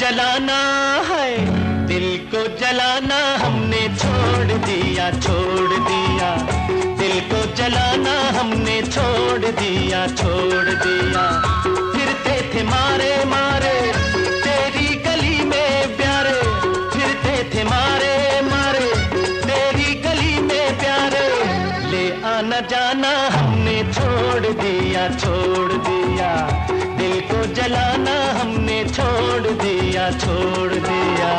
जलाना है, दिल को जलाना हमने छोड़ दिया, छोड़ दिया। दिल को जलाना हमने छोड़ दिया, छोड़ दिया। फिरते थे मारे मारे तेरी गली में प्यारे, फिरते थे मारे मारे तेरी गली में प्यारे। ले आना जाना हमने छोड़ दिया, छोड़ दिया। दिल को जलाना हमने छोड़ दिया, छोड़ दिया।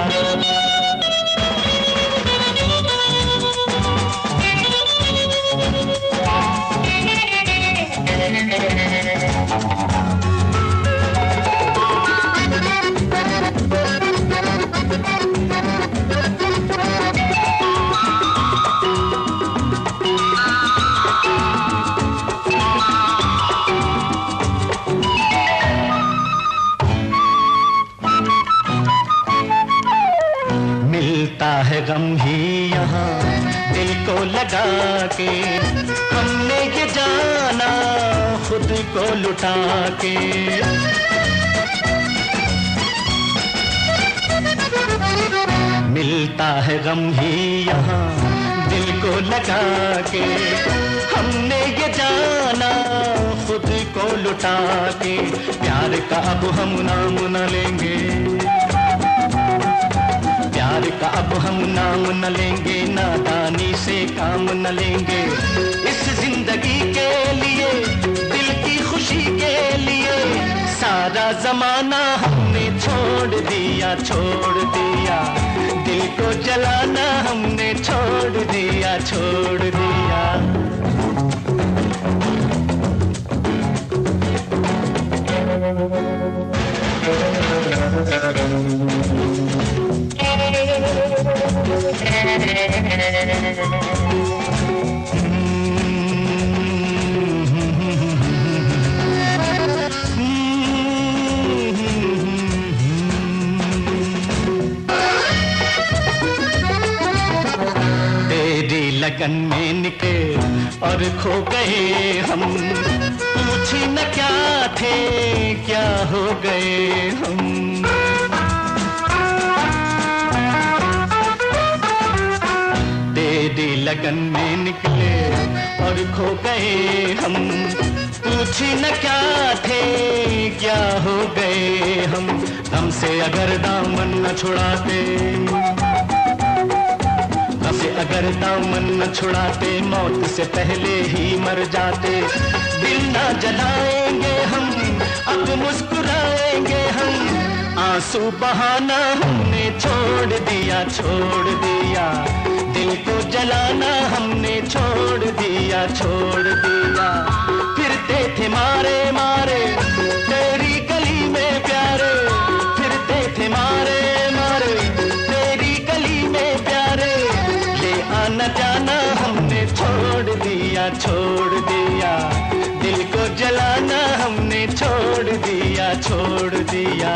मिलता है गम ही यहाँ दिल को लगा के, हमने ये जाना खुद को लुटा के। मिलता है गम ही यहाँ दिल को लगा के, हमने ये जाना खुद को लुटा के। प्यार का अब हम नाम न लेंगे, प्यार का अब हम नाम न लेंगे, नादानी से काम न लेंगे। इस जिंदगी के लिए, दिल की खुशी के लिए, सारा जमाना हमने छोड़ दिया, छोड़ दिया। दिल को जलाना हमने छोड़ दिया, छोड़ दिया। तेरी लगन में निकले और खो गए हम, पूछी न क्या थे क्या हो गए हम। तेरी लगन में निकले और खो गए हम, पूछी न क्या थे क्या हो गए हम। हमसे अगर दामन न छुड़ाते, हमसे अगर दामन न छुड़ाते, मौत से पहले ही मर जाते। दिल ना जलाएंगे हम, अब मुस्कुराएंगे हम। आंसू बहाना हमने छोड़ दिया, छोड़ दिया। दिल को जलाना हमने छोड़ दिया, छोड़ दिया। फिरते थे मारे मारे तेरी गली में प्यारे, फिरते थे मारे मारे तेरी गली में प्यारे। ले आना जाना हमने छोड़ दिया, छोड़ दिया। दिल को जलाना हमने छोड़ दिया, छोड़ दिया।